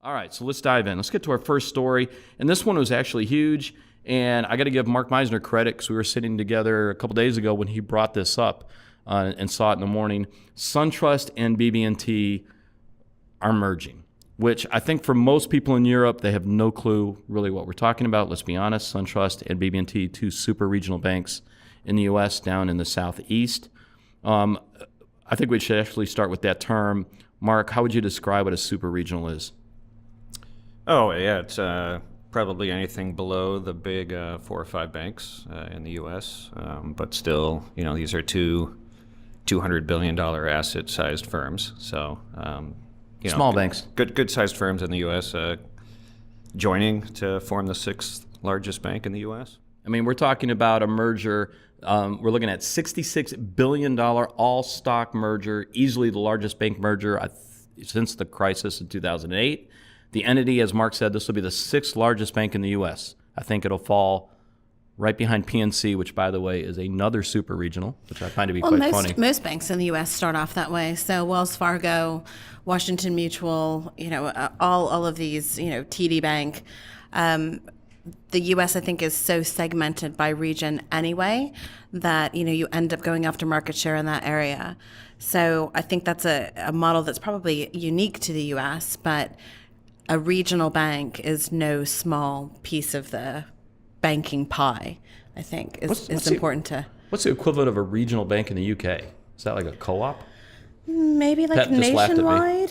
All right, so let's dive in. Let's get to our first story. And this one was actually huge. And I got to give Mark Meisner credit because we were sitting together a couple days ago when he brought this up and saw it in the morning. SunTrust and BB&T are merging, which I think for most people in Europe, they have no clue really what we're talking about. Let's be honest, SunTrust and BB&T, two super regional banks in the U.S. down in the southeast. I think we should actually start with that term. Mark, how would you describe what a super regional is? Oh, yeah, it's probably anything below the big 4 or 5 banks in the U.S., but still, these are two $200 billion asset-sized firms. So, small banks, good-sized firms in the U.S. Joining to form the 6th largest bank in the U.S. I mean, we're talking about a merger. We're looking at $66 billion all-stock merger, easily the largest bank merger since the crisis in 2008. The entity, as Mark said, this will be the 6th largest bank in the U.S. I think it'll fall right behind PNC, which, by the way, is another super regional, which I find to be quite funny. Most banks in the U.S. start off that way. So Wells Fargo, Washington Mutual, all of these, TD Bank. The U.S., I think, is so segmented by region anyway that, you end up going after market share in that area. So I think that's a model that's probably unique to the U.S., but a regional bank is no small piece of the banking pie, I think, is important to... What's the equivalent of a regional bank in the UK? Is that like a co-op? Maybe like Pat nationwide?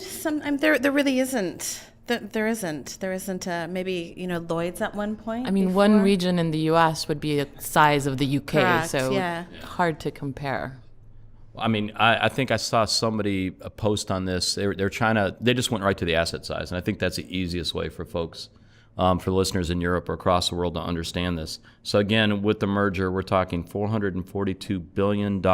There really isn't. There isn't. Maybe, Lloyd's at one point. I mean, before. one region in the U.S. would be the size of the UK, Correct, so yeah. Hard to compare. I mean, I think I saw somebody post on this. They're trying to. They just went right to the asset size, and I think that's the easiest way for folks, for the listeners in Europe or across the world to understand this. So again, with the merger, we're talking $442 billion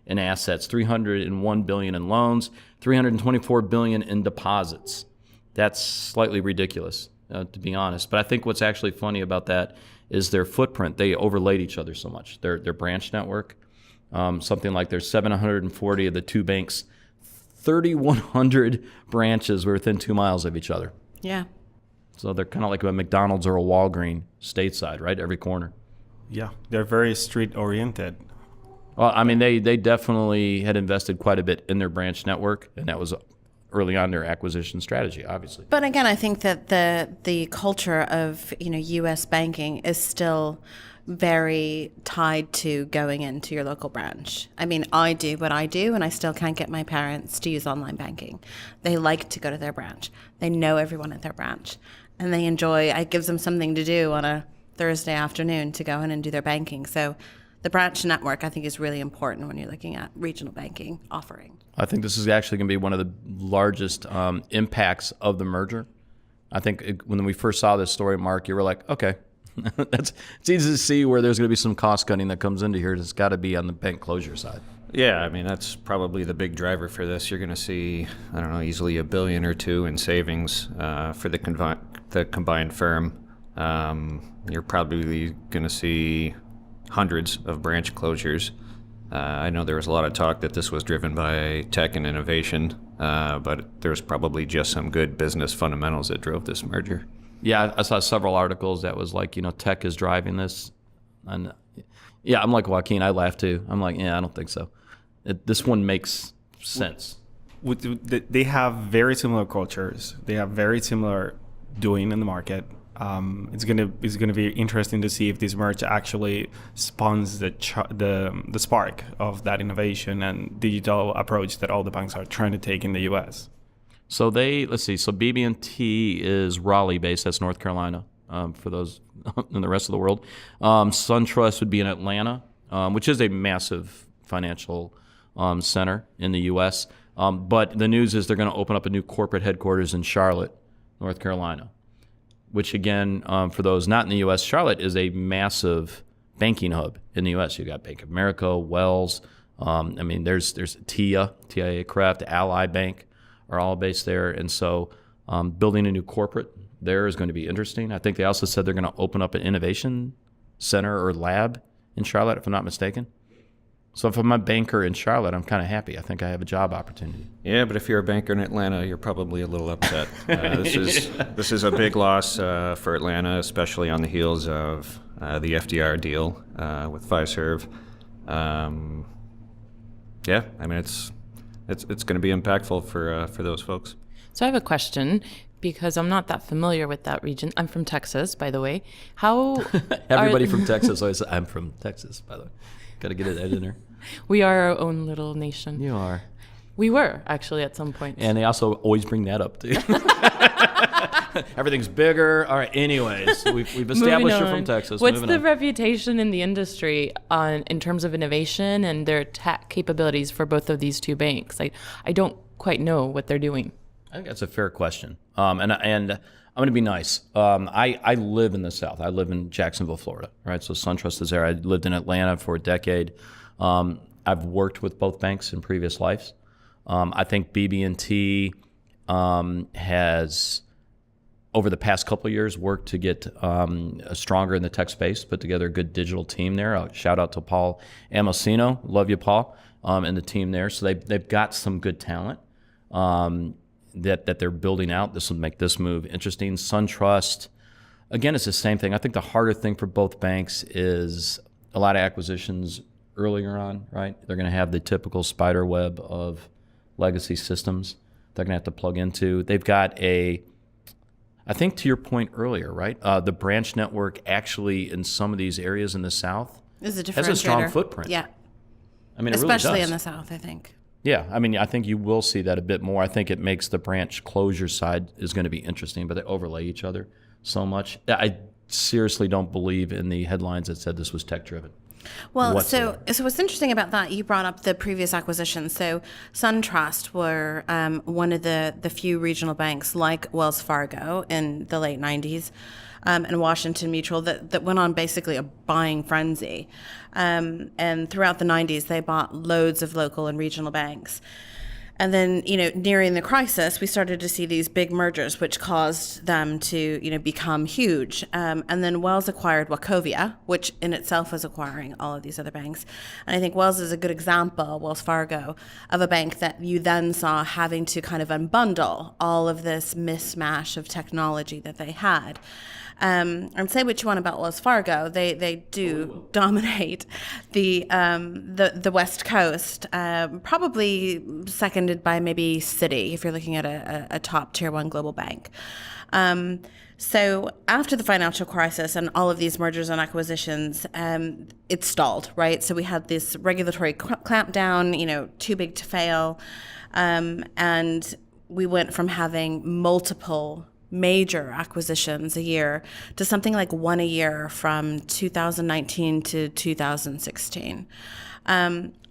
in assets, $301 billion in loans, $324 billion in deposits. That's slightly ridiculous, to be honest. But I think what's actually funny about that is their footprint. They overlaid each other so much. Their branch network. Something like there's 740 of the two banks, 3,100 branches within 2 miles of each other. Yeah. So they're kind of like a McDonald's or a Walgreens stateside, right? Every corner. Yeah, they're very street oriented. Well, I mean, they definitely had invested quite a bit in their branch network, and that was early on their acquisition strategy, obviously. But again, I think that the culture of U.S. banking is still very tied to going into your local branch. I mean, I do what I do, and I still can't get my parents to use online banking. They like to go to their branch. They know everyone at their branch, and they enjoy. It gives them something to do on a Thursday afternoon to go in and do their banking. So the branch network, I think, is really important when you're looking at regional banking offering. I think this is actually going to be one of the largest impacts of the merger. I think when we first saw this story, Mark, you were like, okay, it's easy to see where there's going to be some cost cutting that comes into here. It's got to be on the bank closure side. Yeah, I mean, that's probably the big driver for this. You're going to see, I don't know, easily $1 billion or $2 billion in savings for the combined firm. You're probably going to see hundreds of branch closures. I know there was a lot of talk that this was driven by tech and innovation, but there's probably just some good business fundamentals that drove this merger. Yeah, I saw several articles that was like, tech is driving this. And yeah, I'm like Joaquin, I laugh too. I'm like, yeah, I don't think so. This one makes sense. They have very similar cultures. They have very similar doing in the market. It's gonna be interesting to see if this merge actually spawns the spark of that innovation and digital approach that all the banks are trying to take in the U.S. So let's see. So BB&T is Raleigh-based. That's North Carolina. For those in the rest of the world, SunTrust would be in Atlanta, which is a massive financial center in the U.S. But the news is they're going to open up a new corporate headquarters in Charlotte, North Carolina. Which again, for those not in the U.S., Charlotte is a massive banking hub in the U.S. You've got Bank of America, Wells. There's TIAA Craft, Ally Bank are all based there. And so building a new corporate there is going to be interesting. I think they also said they're going to open up an innovation center or lab in Charlotte, if I'm not mistaken. So if I'm a banker in Charlotte, I'm kind of happy. I think I have a job opportunity. Yeah, but if you're a banker in Atlanta, you're probably a little upset. This is a big loss for Atlanta, especially on the heels of the FDR deal with Fiserv. Yeah, I mean it's going to be impactful for those folks. So I have a question because I'm not that familiar with that region. I'm from Texas, by the way. How Everybody from Texas always say, I'm from Texas, by the way. Got to get it in there. We are our own little nation. You are. We were, actually, at some point. And they also always bring that up, too. Everything's bigger. All right, anyways, we've established you're from Texas. What's the reputation in the industry in terms of innovation and their tech capabilities for both of these two banks? I don't quite know what they're doing. I think that's a fair question. And I'm going to be nice. I live in the South. I live in Jacksonville, Florida, right? So SunTrust is there. I lived in Atlanta for a decade. I've worked with both banks in previous lives. I think BB&T has, over the past couple of years, worked to get stronger in the tech space, put together a good digital team there. I'll shout out to Paul Amosino. Love you, Paul, and the team there. So they've got some good talent. That they're building out. This will make this move interesting. SunTrust, again, it's the same thing. I think the harder thing for both banks is a lot of acquisitions earlier on, right? They're going to have the typical spider web of legacy systems they're going to have to plug into. They've got I think to your point earlier, right? The branch network actually in some of these areas in the South Is a has a strong footprint. Yeah. I mean, Especially it really does. in the South, I think. Yeah, I mean, I think you will see that a bit more. I think it makes the branch closure side is going to be interesting, but they overlay each other so much. I seriously don't believe in the headlines that said this was tech-driven. Well, whatsoever. so what's interesting about that, you brought up the previous acquisitions. So SunTrust were one of the few regional banks like Wells Fargo in the late 90s and Washington Mutual that went on basically a buying frenzy. And throughout the 90s, they bought loads of local and regional banks. And then, nearing the crisis, we started to see these big mergers, which caused them to, become huge. And then Wells acquired Wachovia, which in itself was acquiring all of these other banks. And I think Wells is a good example, Wells Fargo, of a bank that you then saw having to kind of unbundle all of this mismatch of technology that they had. And say what you want about Wells Fargo, they do dominate the West Coast, probably seconded by maybe Citi, if you're looking at a top tier 1 global bank. So after the financial crisis and all of these mergers and acquisitions, it stalled, right? So we had this regulatory clampdown, too big to fail, and we went from having multiple major acquisitions a year to something like one a year from 2019 to 2016.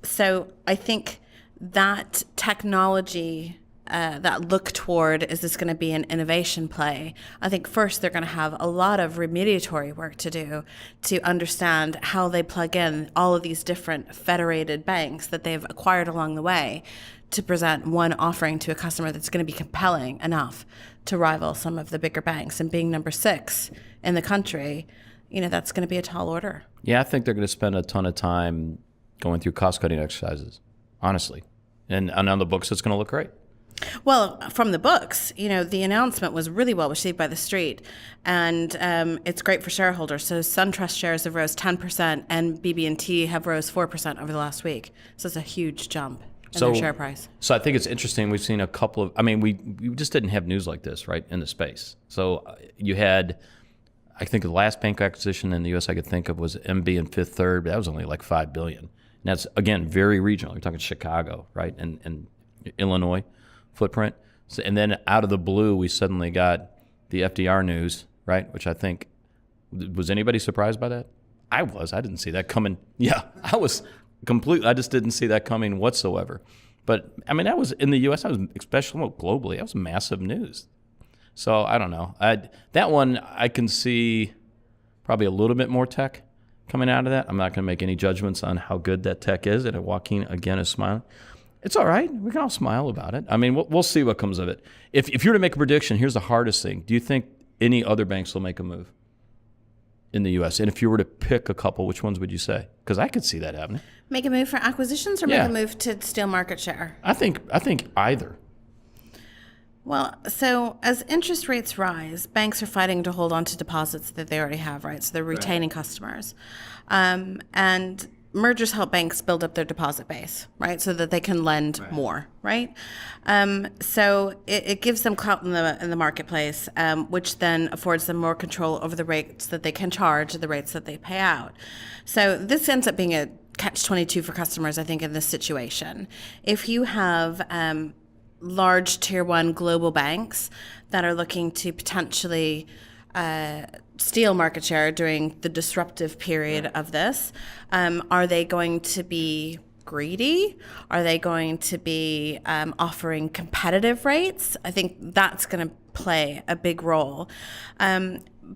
So I think that technology, that look toward, is this going to be an innovation play? I think first they're going to have a lot of remediatory work to do to understand how they plug in all of these different federated banks that they've acquired along the way to present one offering to a customer that's going to be compelling enough to rival some of the bigger banks. And being number 6 in the country, that's going to be a tall order. Yeah, I think they're going to spend a ton of time going through cost-cutting exercises, honestly. And on the books, it's going to look great. Well, from the books, the announcement was really well received by the street, and it's great for shareholders. So SunTrust shares have rose 10%, and BB&T have rose 4% over the last week. So it's a huge jump in their share price. So I think it's interesting. We've seen a couple of, we just didn't have news like this, right, in the space. So you had, I think the last bank acquisition in the U.S. I could think of was MB and Fifth Third, but that was only like $5 billion. And that's, again, very regional. You're talking Chicago, right, and Illinois footprint. So, and then out of the blue, we suddenly got the FDR news, right, which I think, was anybody surprised by that? I was. I didn't see that coming. Yeah, I was completely. I just didn't see that coming whatsoever. But, that was, in the U.S., especially globally, that was massive news. So, I don't know. That one, I can see probably a little bit more tech coming out of that. I'm not going to make any judgments on how good that tech is. And Joaquin, again, is smiling. It's all right. We can all smile about it. We'll see what comes of it. If you were to make a prediction, here's the hardest thing. Do you think any other banks will make a move? in the U.S.? And if you were to pick a couple, which ones would you say? Because I could see that happening. Make a move for acquisitions or Yeah. make a move to steal market share? I think either. Well, so as interest rates rise, banks are fighting to hold on to deposits that they already have, right? So they're retaining customers. And mergers help banks build up their deposit base, right? So that they can lend more, right? So it gives them clout in the marketplace, which then affords them more control over the rates that they can charge, the rates that they pay out. So this ends up being a catch-22 for customers, I think, in this situation. If you have large tier one global banks that are looking to potentially steal market share during the disruptive period of this, are they going to be greedy? Are they going to be offering competitive rates? I think that's going to play a big role.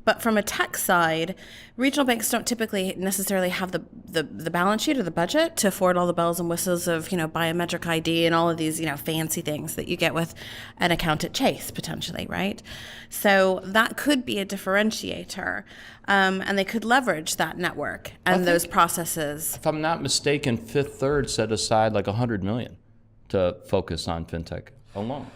But from a tech side, regional banks don't typically necessarily have the balance sheet or the budget to afford all the bells and whistles of, biometric ID and all of these, fancy things that you get with an account at Chase potentially, right? So that could be a differentiator, and they could leverage that network and those processes. If I'm not mistaken, Fifth Third set aside like $100 million to focus on fintech alone.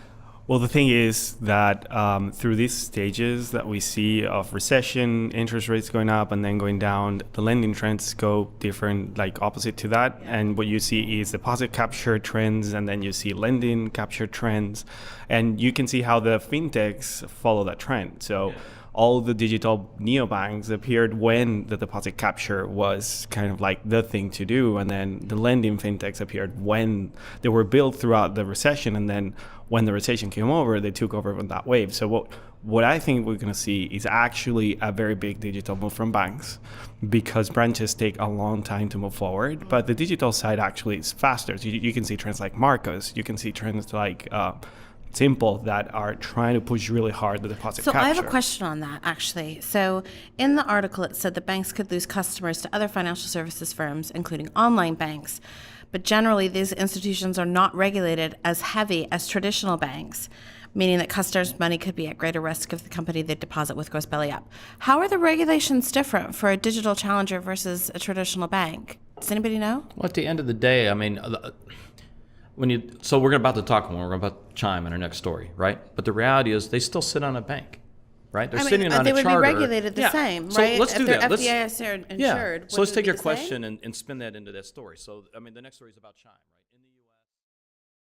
Well, the thing is that through these stages that we see of recession, interest rates going up and then going down, the lending trends go different, like opposite to that. Yeah. And what you see is deposit capture trends, and then you see lending capture trends. And you can see how the fintechs follow that trend. So all the digital neobanks appeared when the deposit capture was kind of like the thing to do. And then the lending fintechs appeared when they were built throughout the recession. And then when the recession came over, they took over on that wave. So what I think we're going to see is actually a very big digital move from banks, because branches take a long time to move forward. But the digital side actually is faster. So you can see trends like Marcos. You can see trends like Simple that are trying to push really hard the deposit capture. So I have a question on that, actually. So in the article, it said that banks could lose customers to other financial services firms, including online banks. But generally, these institutions are not regulated as heavy as traditional banks, meaning that customers' money could be at greater risk if the company they deposit with goes belly up. How are the regulations different for a digital challenger versus a traditional bank? Does anybody know? Well, at the end of the day, I mean, so we're about to talk more. We're about to chime in our next story, right? But the reality is they still sit on a bank, right? They're sitting on a charter. They would be regulated the same, so right? Let's do that. If they're FDIC insured. So let's take your question and spin that into that story. So, I mean, the next story is about chime, right?